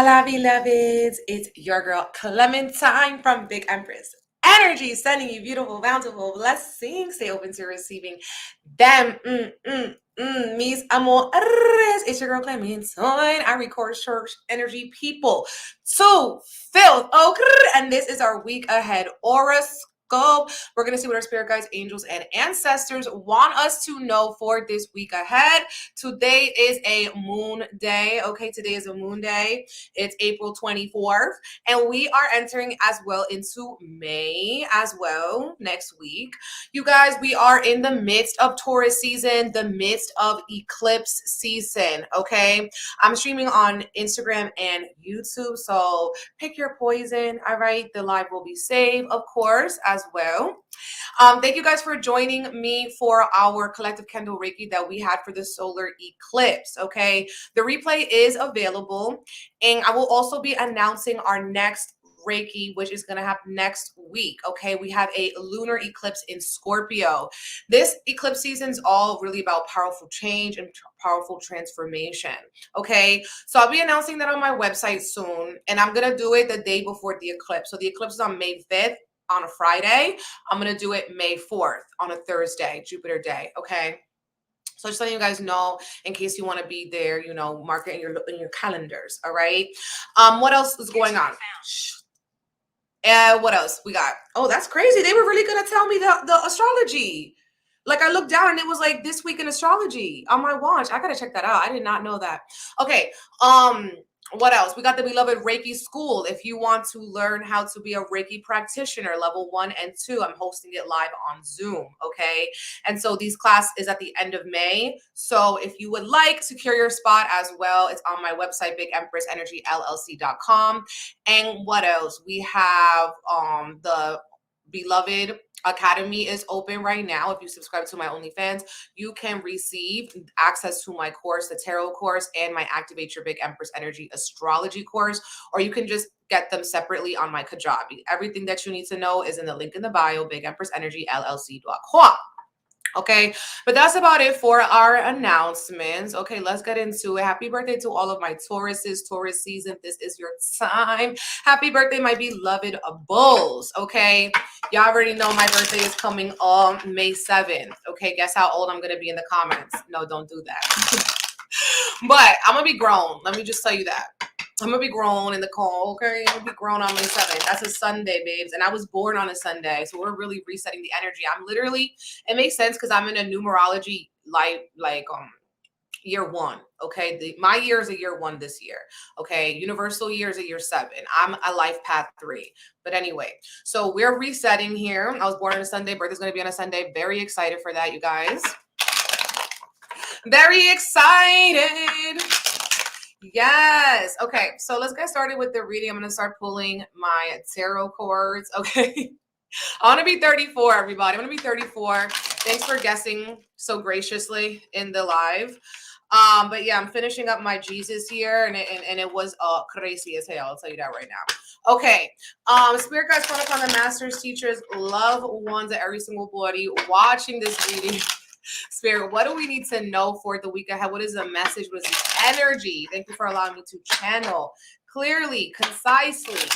Hola, beloveds. It's your girl Clementine from Big Empress Energy, sending you beautiful, bountiful blessings. Stay open to receiving them. Mis amores. It's your girl Clementine. I record church energy people to filth. And this is our week ahead Aurascope. We're going to see what our spirit guides, angels, and ancestors want us to know for this week ahead. Today is a moon day. Okay, today is a moon day. It's April 24th, and we are entering as well into May as well next week. You guys, we are in the midst of Taurus season, the midst of eclipse season. Okay, I'm streaming on Instagram and YouTube, so pick your poison. All right, the live will be saved, of course, as well. Thank you guys for joining me for our collective candle Reiki that we had for the solar eclipse. Okay, the replay is available, and I will also be announcing our next Reiki, which is going to happen next week. Okay, we have a lunar eclipse in Scorpio. This eclipse season is all really about powerful change and powerful transformation. Okay, so I'll be announcing that on my website soon, and I'm going to do it the day before the eclipse. So the eclipse is on May 5th on a Friday. I'm going to do it May 4th on a Thursday, Jupiter day. Okay, so just letting you guys know in case you want to be there, you know, mark it in your calendars. All right. What else is going on? What else we got? Oh, that's crazy. They were really gonna tell me the astrology. Like, I looked down and it was like this week in astrology on my watch. I gotta check that out. I did not know that. Okay. What else? We got the BEEloved Reiki School. If you want to learn how to be a Reiki practitioner, level 1 and 2, I'm hosting it live on Zoom. Okay. And so these class is at the end of May. So if you would like, secure your spot as well. It's on my website, bigempressenergyllc.com. And what else? We have the BEEloved Academy is open right now. If you subscribe to my OnlyFans, you can receive access to my course, the tarot course, and my Activate Your Big Empress Energy astrology course, or you can just get them separately on my Kajabi. Everything that you need to know is in the link in the bio, bigempressenergyllc.com. Okay, but that's about it for our announcements. Okay, let's get into it. Happy birthday to all of my Tauruses. Taurus season, this is your time. Happy birthday, my beloved bulls. Okay, y'all already know my birthday is coming on May 7th. Okay, guess how old I'm gonna be in the comments. No, don't do that. But I'm gonna be grown. Let me just tell you that. I'm gonna be grown in the call, okay? I'm gonna be grown on May 7th. That's a Sunday, babes. And I was born on a Sunday. So we're really resetting the energy. I'm literally, it makes sense because I'm in a numerology year 1. Okay. My year is a year 1 this year. Okay. Universal year is a year 7. I'm a life path 3. But anyway, so we're resetting here. I was born on a Sunday. Birthday's gonna be on a Sunday. Very excited for that, you guys. Very excited. Yes. Okay. So let's get started with the reading. I'm going to start pulling my tarot cards. Okay. I want to be 34, everybody. I want to be 34. Thanks for guessing so graciously in the live. But yeah, I'm finishing up my Jesus here, and it was crazy as hell. I'll tell you that right now. Okay. Spirit guides, protocol, the masters, teachers, loved ones, every single body watching this reading. Spirit, what do we need to know for the week ahead? What is the message? What is the energy? Thank you for allowing me to channel clearly, concisely,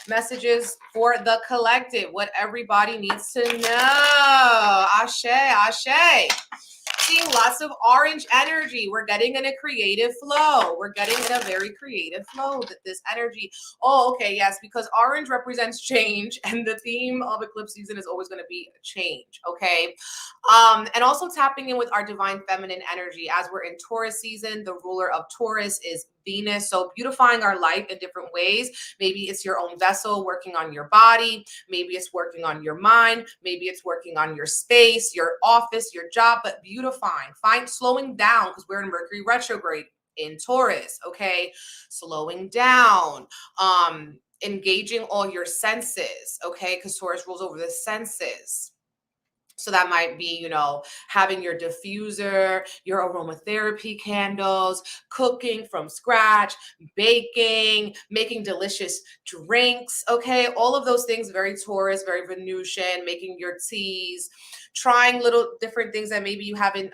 messages for the collective, what everybody needs to know. Ashe, ashe. Seeing lots of orange energy. We're getting in a creative flow. We're getting in a very creative flow with this energy. Oh, okay, yes, because orange represents change, and the theme of eclipse season is always going to be change, okay? And also tapping in with our divine feminine energy as we're in Taurus season. The ruler of Taurus is Venus, so beautifying our life in different ways. Maybe it's your own vessel working on your body. Maybe it's working on your mind. Maybe it's working on your space, your office, your job, but beautifying, slowing down, because we're in Mercury retrograde in Taurus, okay? Slowing down, engaging all your senses, okay? Because Taurus rules over the senses. So that might be, you know, having your diffuser, your aromatherapy candles, cooking from scratch, baking, making delicious drinks. Okay. All of those things, very Taurus, very Venusian, making your teas, trying little different things that maybe you haven't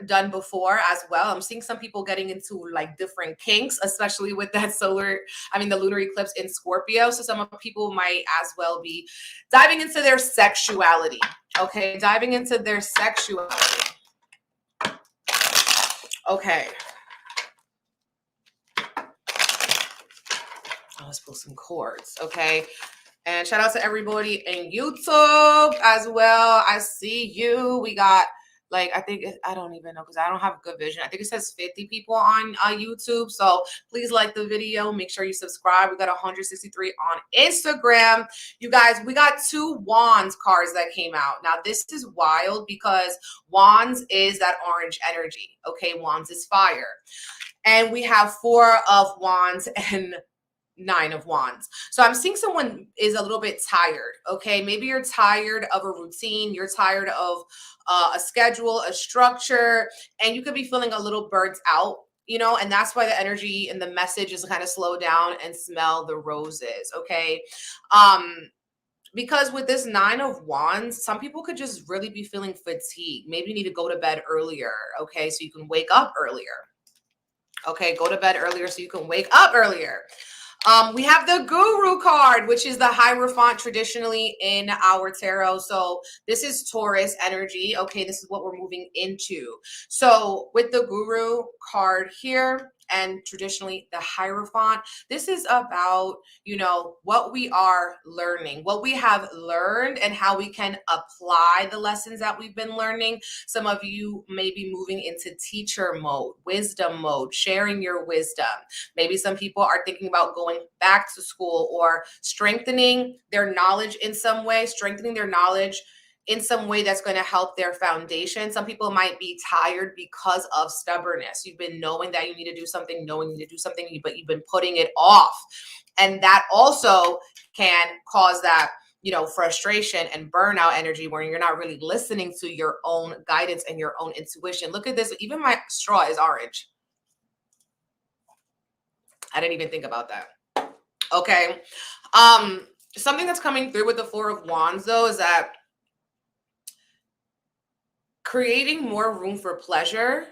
done before as well. I'm seeing some people getting into like different kinks, especially with that the lunar eclipse in Scorpio. So some people might as well be diving into their sexuality. Okay, diving into their sexuality. Okay. Let's pull some chords. Okay. And shout out to everybody in YouTube as well. I see you. We got I don't even know because I don't have good vision. I think it says 50 people on YouTube. So please like the video. Make sure you subscribe. We got 163 on Instagram. You guys, we got 2 Wands cards that came out. Now this is wild because Wands is that orange energy. Okay, Wands is fire. And we have 4 of Wands and 9 of Wands. So I'm seeing someone is a little bit tired. Okay. Maybe you're tired of a routine. You're tired of a schedule, a structure, and you could be feeling a little burnt out, and that's why the energy and the message is kind of slow down and smell the roses. Okay. Because with this 9 of Wands, some people could just really be feeling fatigued. Maybe you need to go to bed earlier. Okay. So you can wake up earlier. Okay. Go to bed earlier so you can wake up earlier. We have the Guru card, which is the Hierophant traditionally in our tarot. So this is Taurus energy. Okay, this is what we're moving into. So with the Guru card here and traditionally the Hierophant, this is about, what we are learning, what we have learned and how we can apply the lessons that we've been learning. Some of you may be moving into teacher mode, wisdom mode, sharing your wisdom. Maybe some people are thinking about going back to school or strengthening their knowledge in some way, that's going to help their foundation. Some people might be tired because of stubbornness. You've been knowing that you need to do something, but you've been putting it off. And that also can cause that, frustration and burnout energy where you're not really listening to your own guidance and your own intuition. Look at this. Even my straw is orange. I didn't even think about that. Okay. Something that's coming through with the 4 of Wands, though, is that creating more room for pleasure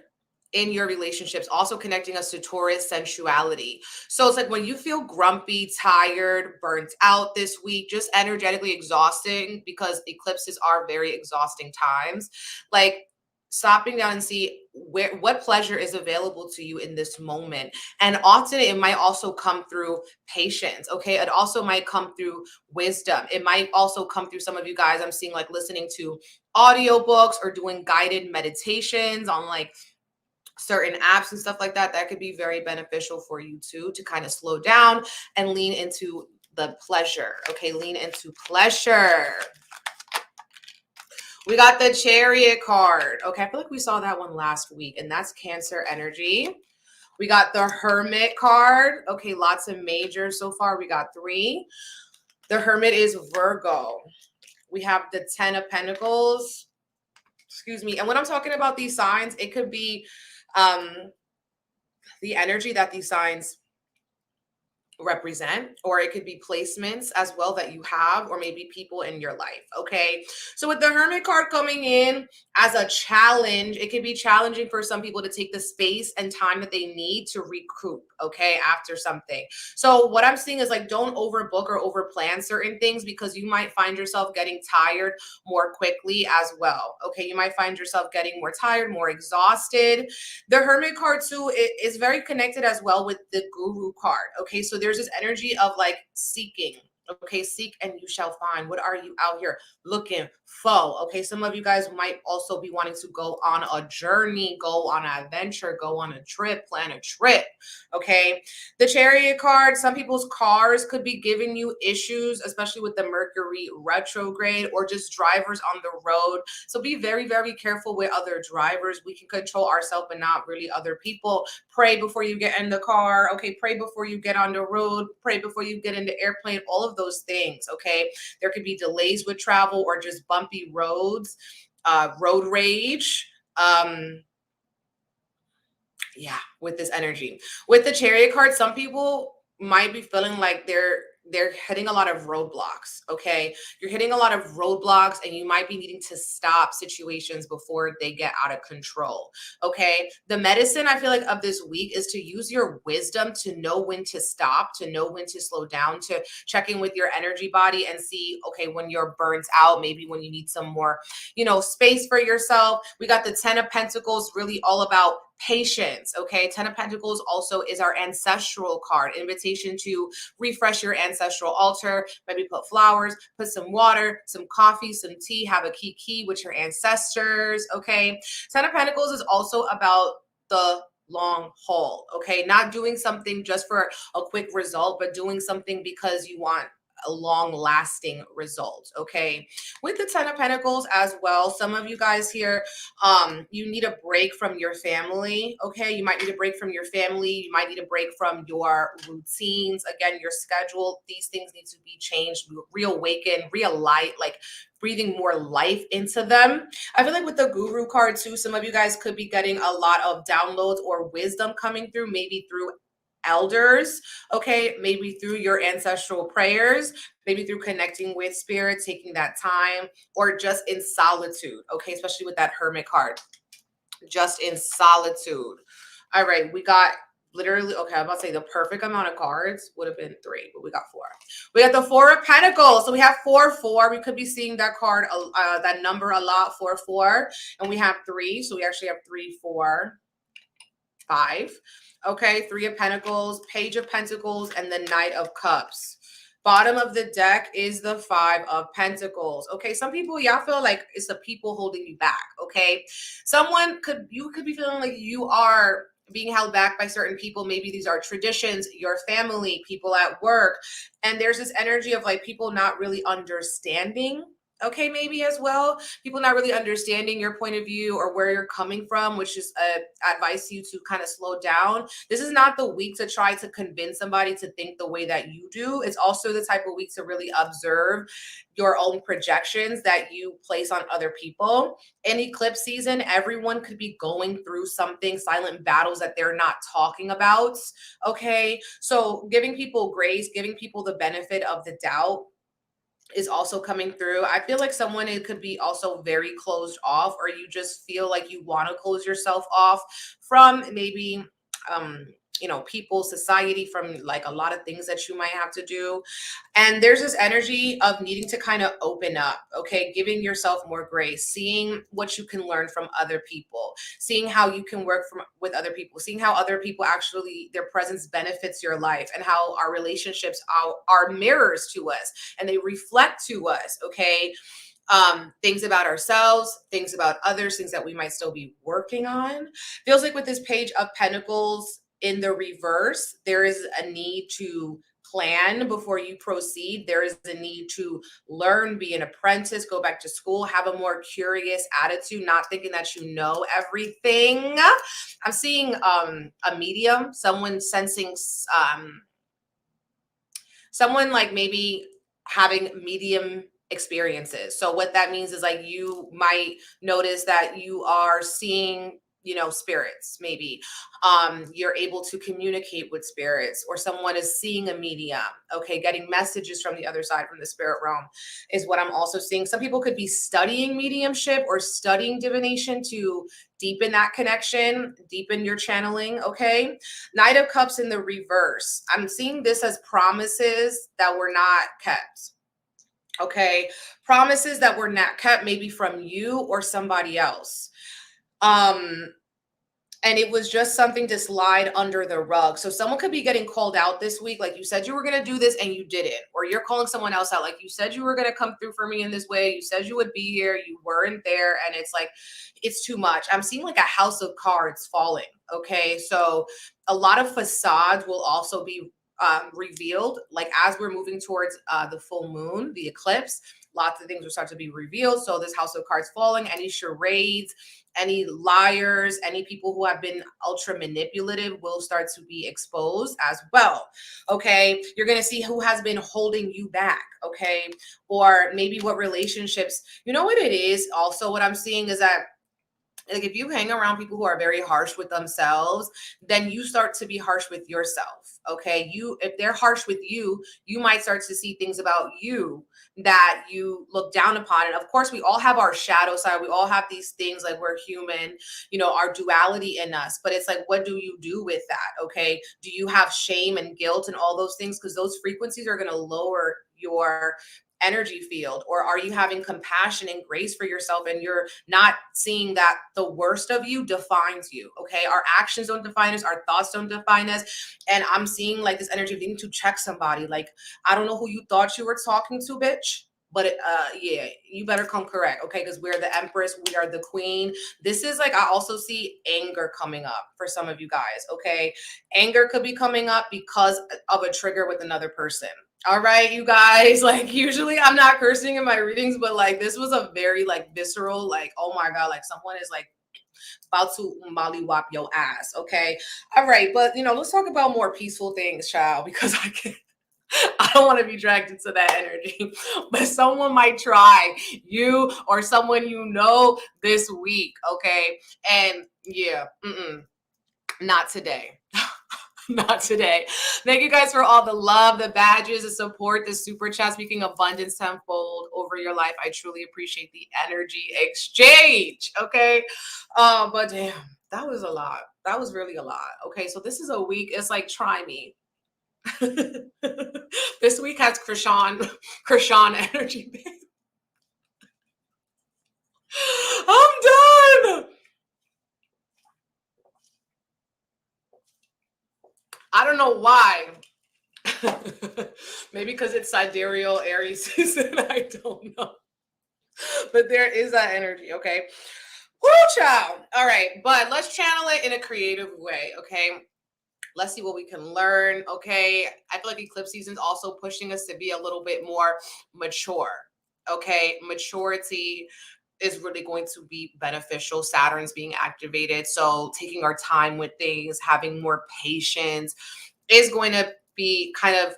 in your relationships, also connecting us to Taurus sensuality. So it's like when you feel grumpy, tired, burnt out this week, just energetically exhausting, because eclipses are very exhausting times, like stopping down and see what pleasure is available to you in this moment. And often it might also come through patience. Okay. It also might come through wisdom. It might also come through some of you guys. I'm seeing like listening to audiobooks or doing guided meditations on like certain apps and stuff like that. That could be very beneficial for you too, to kind of slow down and lean into the pleasure. Okay. Lean into pleasure. We got the Chariot card. Okay, I feel like we saw that one last week, and that's Cancer energy. We got the Hermit card. Okay, lots of majors so far. We got 3. The Hermit is Virgo. We have the 10 of Pentacles. Excuse me. And when I'm talking about these signs, it could be the energy that these signs represent, or it could be placements as well that you have, or maybe people in your life. Okay, so with the Hermit card coming in as a challenge, it can be challenging for some people to take the space and time that they need to recoup, okay, after something. So what I'm seeing is like, don't overbook or overplan certain things, because you might find yourself getting tired more quickly as well. Okay, you might find yourself getting more tired, more exhausted. The Hermit card too is very connected as well with the Guru card. Okay, so there's this energy of like seeking. Okay, seek and you shall find. What are you out here looking for? Okay, some of you guys might also be wanting to go on a journey, go on an adventure, go on a trip, plan a trip. Okay, the Chariot card, some people's cars could be giving you issues, especially with the Mercury retrograde, or just drivers on the road. So be very, very careful with other drivers. We can control ourselves, but not really other people. Pray before you get in the car. Okay, pray before you get on the road. Pray before you get in the airplane. All of those things. Okay, there could be delays with travel or just bumpy roads, road rage. Yeah, with this energy. With the Chariot card, some people might be feeling like they're they're hitting a lot of roadblocks. Okay. You're hitting a lot of roadblocks and you might be needing to stop situations before they get out of control. Okay. The medicine I feel like of this week is to use your wisdom to know when to stop, to know when to slow down, to check in with your energy body and see, okay, when you're burnt out, maybe when you need some more, space for yourself. We got the 10 of Pentacles, really all about patience. Okay. 10 of Pentacles also is our ancestral card, invitation to refresh your ancestral altar, maybe put flowers, put some water, some coffee, some tea, have a kiki with your ancestors. Okay. 10 of Pentacles is also about the long haul. Okay. Not doing something just for a quick result, but doing something because you want a long lasting result. Okay. With the 10 of Pentacles as well, some of you guys here, you need a break from your family. Okay. You might need a break from your family. You might need a break from your routines. Again, your schedule. These things need to be changed, reawaken, realign, like breathing more life into them. I feel like with the Guru card too, some of you guys could be getting a lot of downloads or wisdom coming through, maybe through elders, okay, maybe through your ancestral prayers, maybe through connecting with spirit, taking that time, or just in solitude, okay, especially with that Hermit card, just in solitude. All right, we got literally, okay, I'm about to say the perfect amount of cards would have been 3, but we got 4. We got the 4 of Pentacles, so we have 4-4. We could be seeing that card, that number a lot, 4-4, and we have 3, so we actually have 3, 4, 5. Okay, 3 of Pentacles, Page of Pentacles, and the Knight of Cups. Bottom of the deck is the 5 of Pentacles. Okay, some people, y'all feel like it's the people holding you back. Okay, you could be feeling like you are being held back by certain people. Maybe these are traditions, your family, people at work, and there's this energy of like people not really understanding. Okay, maybe as well, people not really understanding your point of view or where you're coming from, which is advise you to kind of slow down. This is not the week to try to convince somebody to think the way that you do. It's also the type of week to really observe your own projections that you place on other people. In eclipse season, everyone could be going through something, silent battles that they're not talking about. Okay, so giving people grace, giving people the benefit of the doubt is also coming through. I feel like someone, it could be also very closed off, or you just feel like you want to close yourself off from maybe people, society, from like a lot of things that you might have to do. And there's this energy of needing to kind of open up, okay, giving yourself more grace, seeing what you can learn from other people, seeing how you can work with other people, seeing how other people actually, their presence benefits your life, and how our relationships are mirrors to us and they reflect to us, okay, things about ourselves, things about others, things that we might still be working on. Feels like with this Page of Pentacles in the reverse, there is a need to plan before you proceed. There is a need to learn, be an apprentice, go back to school, have a more curious attitude, not thinking that you know everything. I'm seeing a medium, someone sensing, someone like maybe having medium experiences. So what that means is like you might notice that you are seeing, spirits, maybe you're able to communicate with spirits, or someone is seeing a medium, okay, getting messages from the other side, from the spirit realm, is what I'm also seeing. Some people could be studying mediumship or studying divination to deepen that connection, deepen your channeling. Okay, Knight of Cups in the reverse, I'm seeing this as promises that were not kept. Okay, promises that were not kept, maybe from you or somebody else. And it was just something to slide under the rug. So someone could be getting called out this week. Like, you said you were going to do this and you didn't, or you're calling someone else out. Like, you said you were going to come through for me in this way. You said you would be here. You weren't there. And it's like, it's too much. I'm seeing like a house of cards falling. Okay. So a lot of facades will also be revealed. Like, as we're moving towards the full moon, the eclipse, lots of things will start to be revealed. So this house of cards falling, any charades, any liars, any people who have been ultra manipulative will start to be exposed as well. Okay, you're going to see who has been holding you back. Okay, or maybe what relationships, you know what it is. Also, what I'm seeing is that Like if you hang around people who are very harsh with themselves, then you start to be harsh with yourself. Okay. If they're harsh with you, you might start to see things about you that you look down upon. And of course, we all have our shadow side. We all have these things, like we're human, our duality in us. But it's like, what do you do with that? Okay. Do you have shame and guilt and all those things? Because those frequencies are going to lower your energy field. Or are you having compassion and grace for yourself, and you're not seeing that the worst of you defines you? Okay. Our actions don't define us, our thoughts don't define us. And I'm seeing like this energy of needing to check somebody. Like, I don't know who you thought you were talking to, bitch, but yeah, you better come correct. Okay. Because we're the empress, we are the queen. This is like, I also see anger coming up for some of you guys. Okay. Anger could be coming up because of a trigger with another person. All right, you guys, like usually I'm not cursing in my readings, but like this was a very like visceral, like, oh my God, like someone is like about to mollywop your ass. Okay. All right. But let's talk about more peaceful things, child, because I don't want to be dragged into that energy, but someone might try you or someone this week. Okay. And yeah, not today. Not today. Thank you guys for all the love, the badges, the support, the super chat, speaking abundance tenfold over your life. I truly appreciate the energy exchange. Okay. But damn, that was a lot. That was really a lot. Okay. So this is a week. It's like, try me. This week has Krishan energy. I'm done. I don't know why. Maybe because it's sidereal Aries season. I don't know. But there is that energy, okay? Woo, child. All right, but let's channel it in a creative way, okay? Let's see what we can learn, okay? I feel like eclipse season is also pushing us to be a little bit more mature, okay? Maturity is really going to be beneficial. Saturn's being activated, so taking our time with things, having more patience is going to be kind of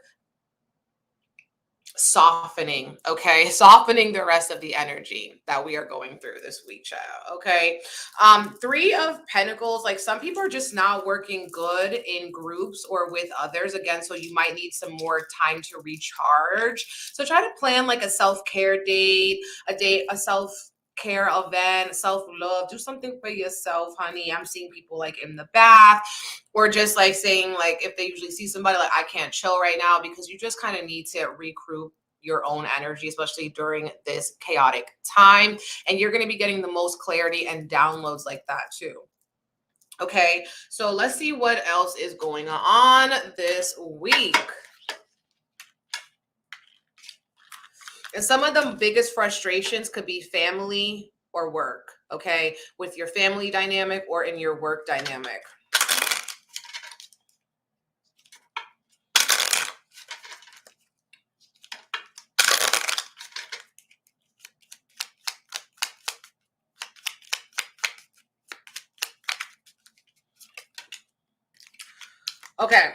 softening, okay? Softening the rest of the energy that we are going through this week, child, okay? Three of Pentacles, like some people are just not working good in groups or with others, again, so you might need some more time to recharge. So try to plan like a self-care date, a self-care event, self-love. Do something for yourself, honey. I'm seeing people like in the bath, or just like saying, like, if they usually see somebody, like, I can't chill right now, because you just kind of need to regroup your own energy, especially during this chaotic time. And you're going to be getting the most clarity and downloads like that too. Okay, so let's see what else is going on this week. And some of the biggest frustrations could be family or work, okay, with your family dynamic or in your work dynamic. Okay,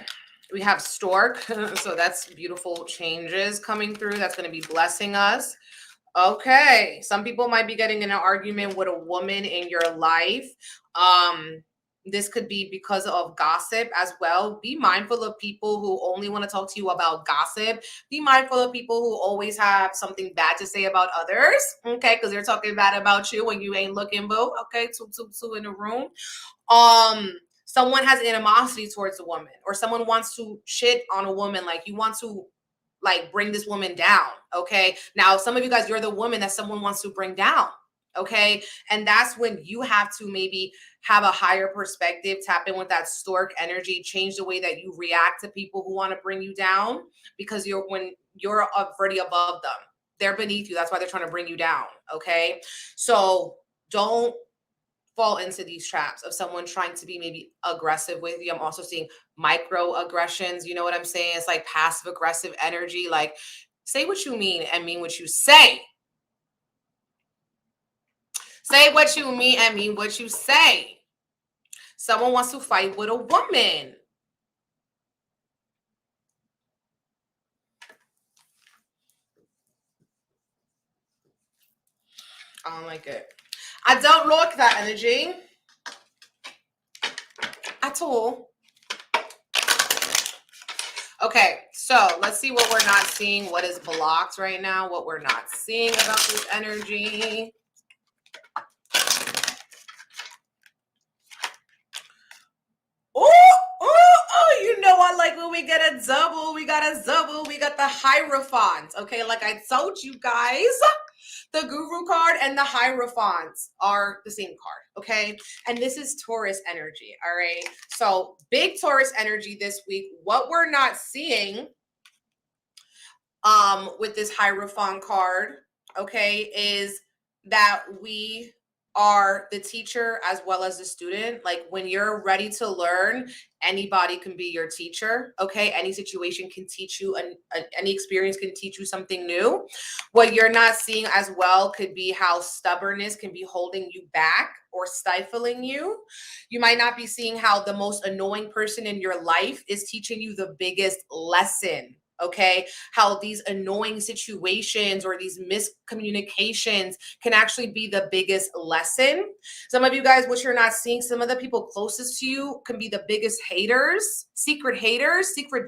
we have Stork. So that's beautiful changes coming through. That's going to be blessing us. Okay, some people might be getting in an argument with a woman in your life. This could be because of gossip as well. Be mindful of people who only want to talk to you about gossip. Be mindful of people who always have something bad to say about others. Okay, because they're talking bad about you when you ain't looking, boo. Okay, two in the room. Someone has animosity towards a woman, or someone wants to shit on a woman, like you want to like bring this woman down. Okay, now some of you guys, you're the woman that someone wants to bring down. Okay, and that's when you have to maybe have a higher perspective, tap in with that stork energy, change the way that you react to people who want to bring you down, because when you're already above them, they're beneath you. That's why they're trying to bring you down. Okay, so don't fall into these traps of someone trying to be maybe aggressive with you. I'm also seeing microaggressions. You know what I'm saying? It's like passive aggressive energy. Like, say what you mean and mean what you say. Say what you mean and mean what you say. Someone wants to fight with a woman. I don't like it. I don't like that energy at all. Okay, so let's see what we're not seeing. What is blocked right now? What we're not seeing about this energy. Oh, you know I like when we get a double. We got a double. We got the Hierophant. Okay, like I told you guys, the Guru card and the Hierophant are the same card, okay? And this is Taurus energy, all right? So big Taurus energy this week. What we're not seeing with this Hierophant card, okay, is that we are the teacher as well as the student. Like when you're ready to learn, anybody can be your teacher, okay? Any situation can teach you, any experience can teach you something new. What you're not seeing as well could be how stubbornness can be holding you back or stifling you. You might not be seeing how the most annoying person in your life is teaching you the biggest lesson. Okay, how these annoying situations or these miscommunications can actually be the biggest lesson. Some of you guys, what you're not seeing, some of the people closest to you can be the biggest haters, secret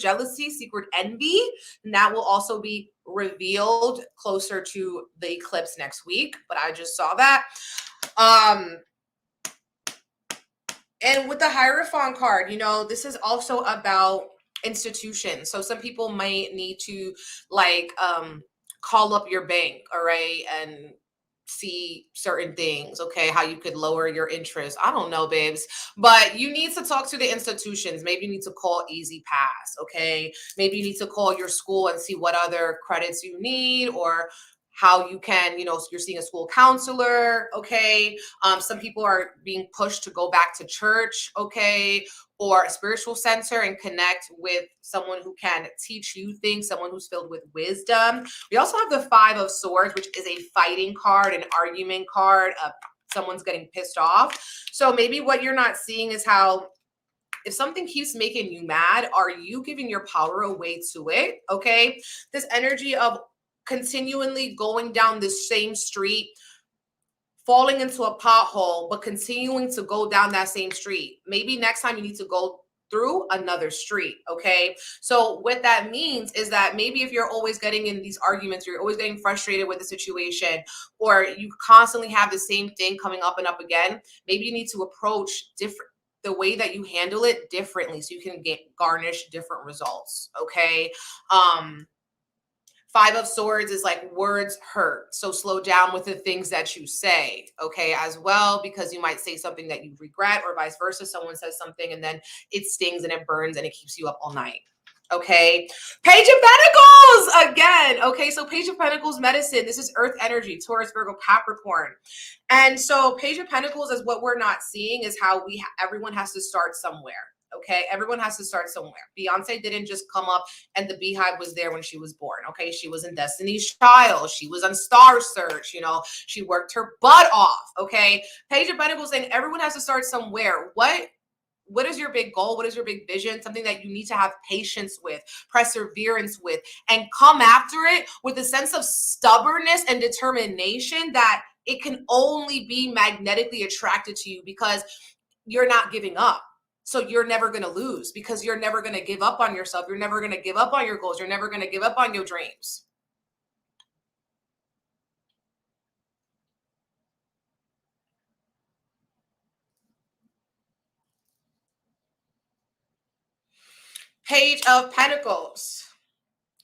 jealousy, secret envy. And that will also be revealed closer to the eclipse next week. But I just saw that. And with the Hierophant card, you know, this is also about institutions. So some people might need to like call up your bank, all right, and see certain things, okay, how you could lower your interest. I don't know, babes, but you need to talk to the institutions. Maybe you need to call Easy Pass, okay? Maybe you need to call your school and see what other credits you need, or how you can, you know, you're seeing a school counselor, okay? Some people are being pushed to go back to church, okay, or a spiritual center and connect with someone who can teach you things, someone who's filled with wisdom. We also have the Five of Swords, which is a fighting card, an argument card. Someone's getting pissed off. So maybe what you're not seeing is how if something keeps making you mad, are you giving your power away to it? Okay. This energy of continually going down the same street, falling into a pothole, but continuing to go down that same street. Maybe next time you need to go through another street, okay? So what that means is that maybe if you're always getting in these arguments, you're always getting frustrated with the situation, or you constantly have the same thing coming up and up again, maybe you need to approach the way that you handle it differently so you can garnish different results, okay? Five of Swords is like words hurt. So slow down with the things that you say, okay, as well, because you might say something that you regret, or vice versa. Someone says something and then it stings and it burns and it keeps you up all night. Okay. Page of Pentacles again. Okay. So Page of Pentacles medicine. This is earth energy, Taurus, Virgo, Capricorn. And so Page of Pentacles is what we're not seeing is how everyone has to start somewhere. Okay, everyone has to start somewhere. Beyonce didn't just come up and the beehive was there when she was born. Okay, she was in Destiny's Child. She was on Star Search. You know, she worked her butt off. Okay, Page of Pentacles saying everyone has to start somewhere. What is your big goal? What is your big vision? Something that you need to have patience with, perseverance with, and come after it with a sense of stubbornness and determination that it can only be magnetically attracted to you because you're not giving up. So you're never going to lose because you're never going to give up on yourself. You're never going to give up on your goals. You're never going to give up on your dreams. Page of Pentacles.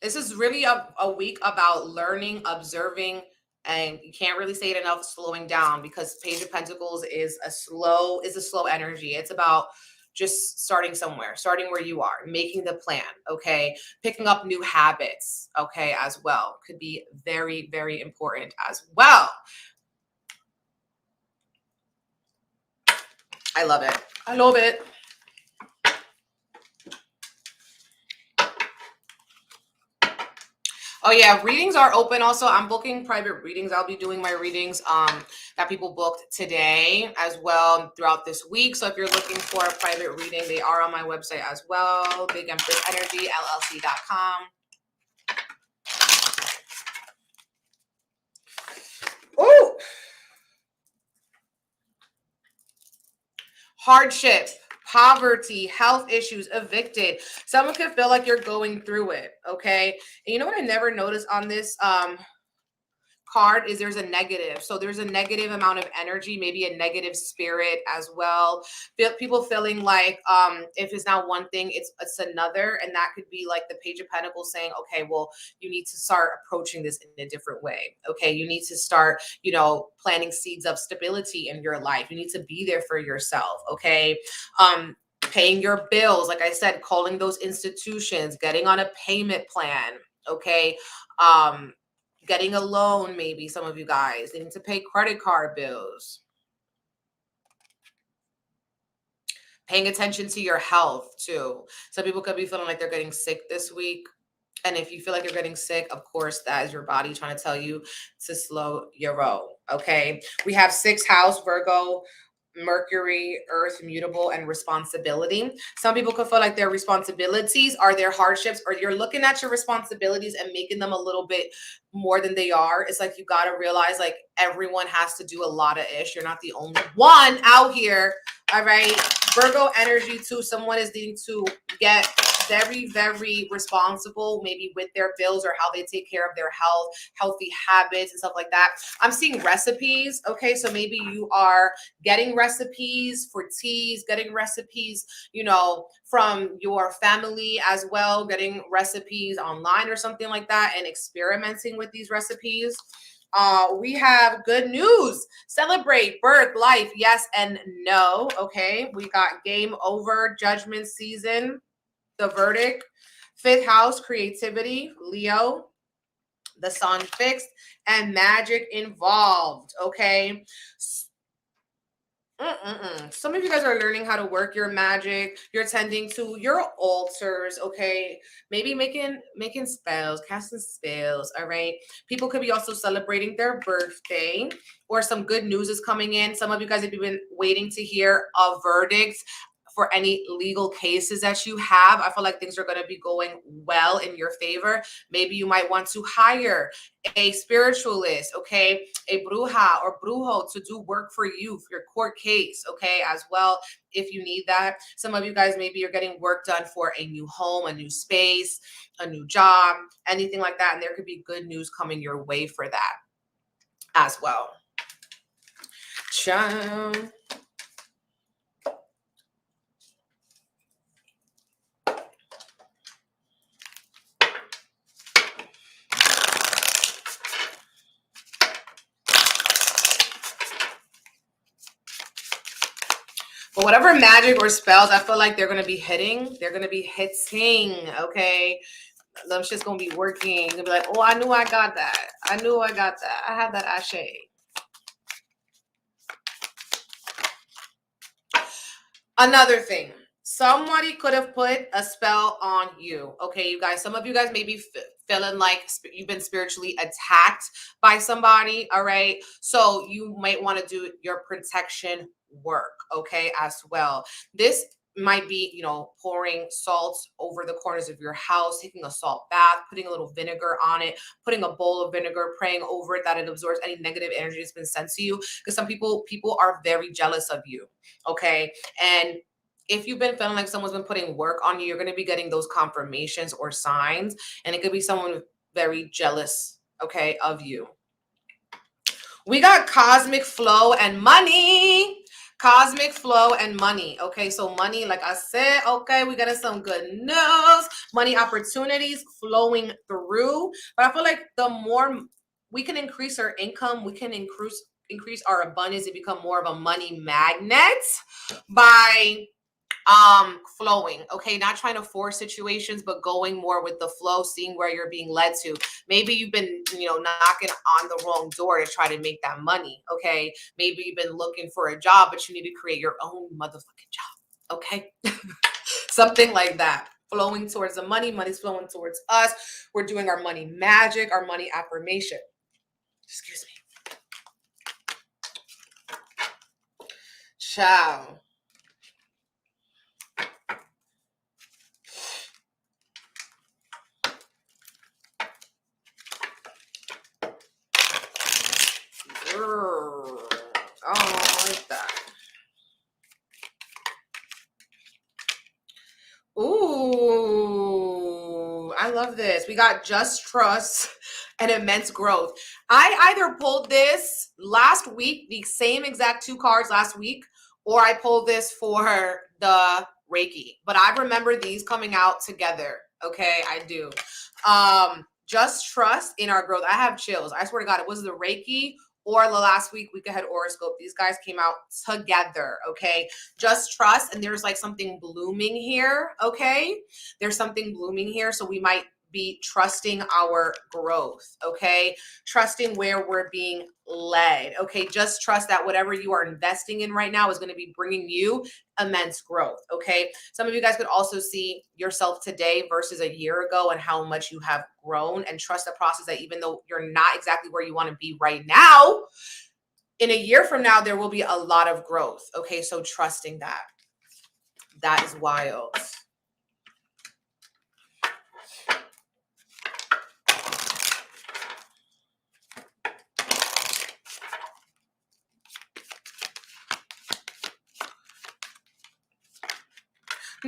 This is really a week about learning, observing, and you can't really say it enough, slowing down, because Page of Pentacles is a slow energy. It's about just starting somewhere, starting where you are, making the plan, okay? Picking up new habits, okay, as well. Could be very, very important as well. I love it. I love it. Oh yeah, readings are open also. I'm booking private readings. I'll be doing my readings that people booked today as well throughout this week. So if you're looking for a private reading, they are on my website as well, bigempressenergy.com. Oh, hardship, poverty, health issues, evicted. Someone could feel like you're going through it, okay? And you know what I never noticed on this card is there's a negative. So there's a negative amount of energy, maybe a negative spirit as well. People feeling like if it's not one thing, it's another. And that could be like the Page of Pentacles saying, okay, well, you need to start approaching this in a different way. Okay, you need to start, you know, planting seeds of stability in your life. You need to be there for yourself. Okay. Paying your bills, like I said, calling those institutions, getting on a payment plan. Okay. Getting a loan, maybe some of you guys needing to pay credit card bills. Paying attention to your health too. Some people could be feeling like they're getting sick this week. And if you feel like you're getting sick, of course, that is your body trying to tell you to slow your roll. Okay. We have 6th house, Virgo, Mercury, Earth, mutable, and responsibility. Some people could feel like their responsibilities are their hardships, or you're looking at your responsibilities and making them a little bit more than they are. It's like you got to realize like everyone has to do a lot of ish. You're not the only one out here. All right. Virgo energy too. Someone is needing to get very, very responsible, maybe with their bills or how they take care of their health, healthy habits and stuff like that. I'm seeing recipes. Okay. So maybe you are getting recipes for teas, getting recipes, you know, from your family as well, getting recipes online or something like that and experimenting with these recipes. We have good news. Celebrate birth, life, yes and no. Okay. We got game over, judgment season, the verdict, 5th house, creativity, Leo, the sun fixed, and magic involved. Okay. Some of you guys are learning how to work your magic. You're tending to your altars, okay? Maybe making spells, casting spells, all right? People could be also celebrating their birthday, or some good news is coming in. Some of you guys have been waiting to hear a verdict for any legal cases that you have. I feel like things are going to be going well in your favor. Maybe you might want to hire a spiritualist, okay, a bruja or brujo to do work for you for your court case, okay, as well, if you need that. Some of you guys, maybe you're getting work done for a new home, a new space, a new job, anything like that. And there could be good news coming your way for that as well. Ciao. But whatever magic or spells, I feel like they're going to be hitting. They're going to be hitting, okay? Them shit's going to be working. They'll be like, oh, I knew I got that. I knew I got that. I have that ashe. Another thing. Somebody could have put a spell on you. Okay, you guys. Some of you guys may be feeling like you've been spiritually attacked by somebody. All right. So you might want to do your protection work. Okay, as well. This might be, you know, pouring salt over the corners of your house, taking a salt bath, putting a little vinegar on it, putting a bowl of vinegar, praying over it that it absorbs any negative energy that's been sent to you. Because some people are very jealous of you. Okay. And if you've been feeling like someone's been putting work on you, you're going to be getting those confirmations or signs. And it could be someone very jealous, okay, of you. We got cosmic flow and money. Cosmic flow and money. Okay, so money, like I said, okay, we got some good news. Money opportunities flowing through. But I feel like the more we can increase our income, we can increase our abundance and become more of a money magnet by flowing. Okay, not trying to force situations, but going more with the flow, seeing where you're being led to. Maybe you've been, you know, knocking on the wrong door to try to make that money. Okay, maybe you've been looking for a job, but you need to create your own motherfucking job. Okay. Something like that. Flowing towards the money, money's flowing towards us. We're doing our money magic, our money affirmation. Excuse me. Ciao. Oh, like that. love this. We got just trust and immense growth. I either pulled this last week, the same exact 2 cards last week, or I pulled this for the Reiki. But I remember these coming out together. Okay, I do. Just trust in our growth. I have chills. I swear to God, it was the Reiki or the last week ahead Aurascope. These guys came out together, okay? Just trust, and there's like something blooming here, okay? There's something blooming here, so we might be trusting our growth, okay? Trusting where we're being led, okay? Just trust that whatever you are investing in right now is going to be bringing you immense growth, okay? Some of you guys could also see yourself today versus a year ago and how much you have grown, and trust the process that even though you're not exactly where you want to be right now, in a year from now, there will be a lot of growth, okay? So trusting that is wild.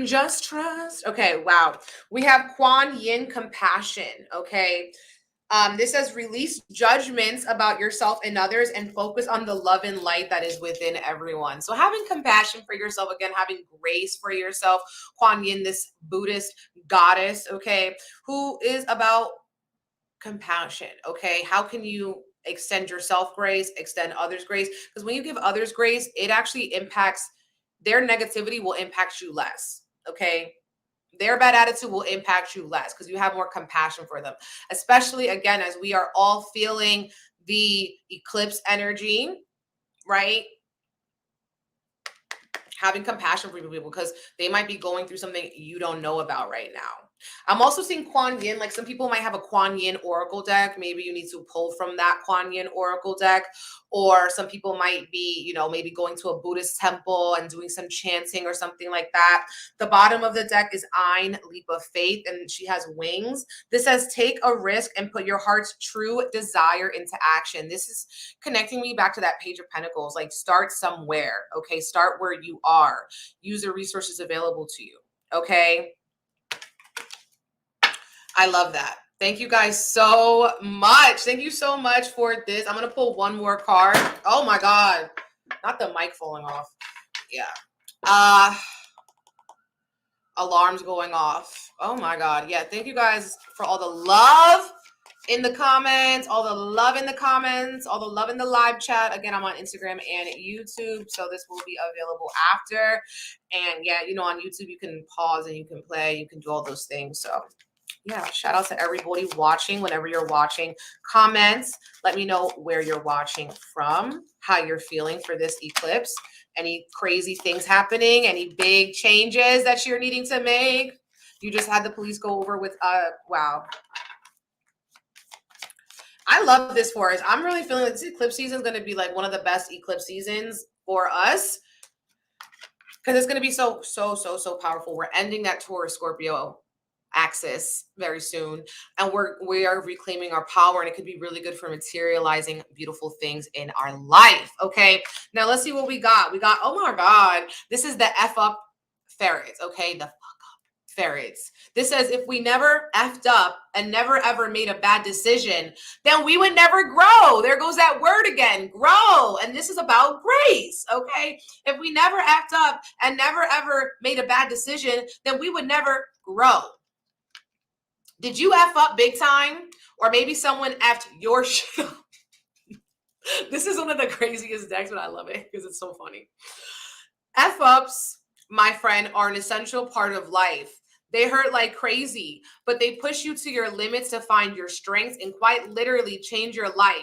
Just trust. Okay, wow. We have Kuan Yin compassion, okay? This says release judgments about yourself and others and focus on the love and light that is within everyone. So having compassion for yourself, again, having grace for yourself. Kuan Yin, this Buddhist goddess, okay, who is about compassion, okay? How can you extend yourself grace, extend others grace? Because when you give others grace, it actually impacts their negativity will impact you less, okay? Their bad attitude will impact you less because you have more compassion for them, especially again, as we are all feeling the eclipse energy, right? Having compassion for people because they might be going through something you don't know about right now. I'm also seeing Kuan Yin, like some people might have a Kuan Yin oracle deck. Maybe you need to pull from that Kuan Yin oracle deck, or some people might be, you know, maybe going to a Buddhist temple and doing some chanting or something like that. The bottom of the deck is Ein, leap of faith, and she has wings. This says, take a risk and put your heart's true desire into action. This is connecting me back to that Page of Pentacles, like start somewhere, okay? Start where you are. Use the resources available to you, okay? I love that. Thank you guys so much. Thank you so much for this. I'm going to pull one more card. Oh my God. Not the mic falling off. Yeah. Alarms going off. Oh my God. Yeah. Thank you guys for all the love in the comments, all the love in the comments, all the love in the live chat. Again, I'm on Instagram and YouTube, so this will be available after. And yeah, you know, on YouTube, you can pause and you can play, you can do all those things. So yeah, shout out to everybody watching. Whenever you're watching, comments, let me know where you're watching from, how you're feeling for this eclipse, any crazy things happening, any big changes that you're needing to make. You just had the police go over with, wow. I love this for us. I'm really feeling like this eclipse season is going to be like one of the best eclipse seasons for us because it's going to be so powerful. We're ending that Taurus Scorpio axis very soon, and we are reclaiming our power, and it could be really good for materializing beautiful things in our life. Okay, now let's see what we got. We got, oh my God, this is the F up ferrets. Okay, the ferrets. This says, if we never effed up and never ever made a bad decision, then we would never grow. There goes that word again, grow. And this is about grace, okay? If we never effed up and never ever made a bad decision, then we would never grow. Did you F up big time? Or maybe someone effed your shit up? This is one of the craziest decks, but I love it because it's so funny. F ups, my friend, are an essential part of life. They hurt like crazy, but they push you to your limits to find your strengths and quite literally change your life.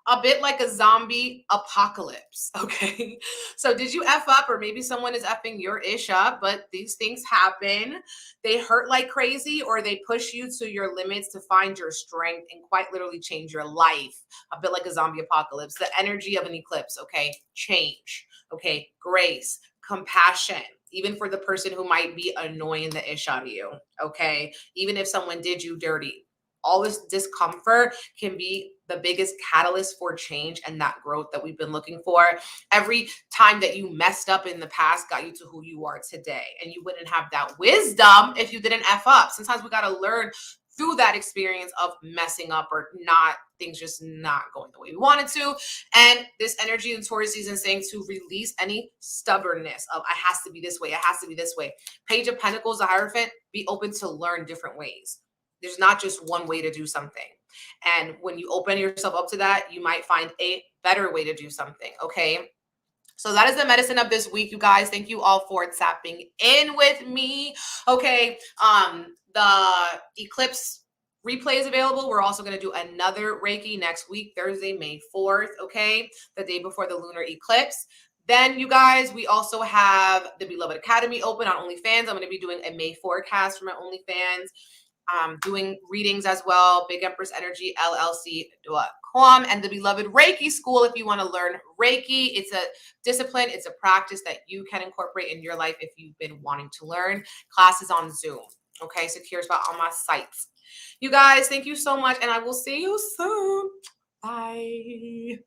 A bit like a zombie apocalypse, okay? So did you F up, or maybe someone is effing your ish up, but these things happen. They hurt like crazy, or they push you to your limits to find your strength and quite literally change your life. A bit like a zombie apocalypse. The energy of an eclipse, okay? Change, okay? Grace, compassion, even for the person who might be annoying the ish out of you, okay? Even if someone did you dirty. All this discomfort can be the biggest catalyst for change and that growth that we've been looking for. Every time that you messed up in the past got you to who you are today. And you wouldn't have that wisdom if you didn't F up. Sometimes we got to learn through that experience of messing up or not, things just not going the way we wanted to. And this energy in Taurus season saying to release any stubbornness of, it has to be this way, it has to be this way. Page of Pentacles, the Hierophant, be open to learn different ways. There's not just one way to do something. And when you open yourself up to that, you might find a better way to do something, okay? So that is the medicine of this week, you guys. Thank you all for tapping in with me. Okay, the eclipse replay is available. We're also going to do another Reiki next week, Thursday, May 4th, okay? The day before the lunar eclipse. Then, you guys, we also have the BEEloved Academy open on OnlyFans. I'm going to be doing a May forecast for my OnlyFans. Doing readings as well, bigempressenergy LLC.com, and the BEEloved Reiki School if you want to learn Reiki. It's a discipline, it's a practice that you can incorporate in your life if you've been wanting to learn. Classes on Zoom. Okay, secure spot on my sites. You guys, thank you so much, and I will see you soon. Bye.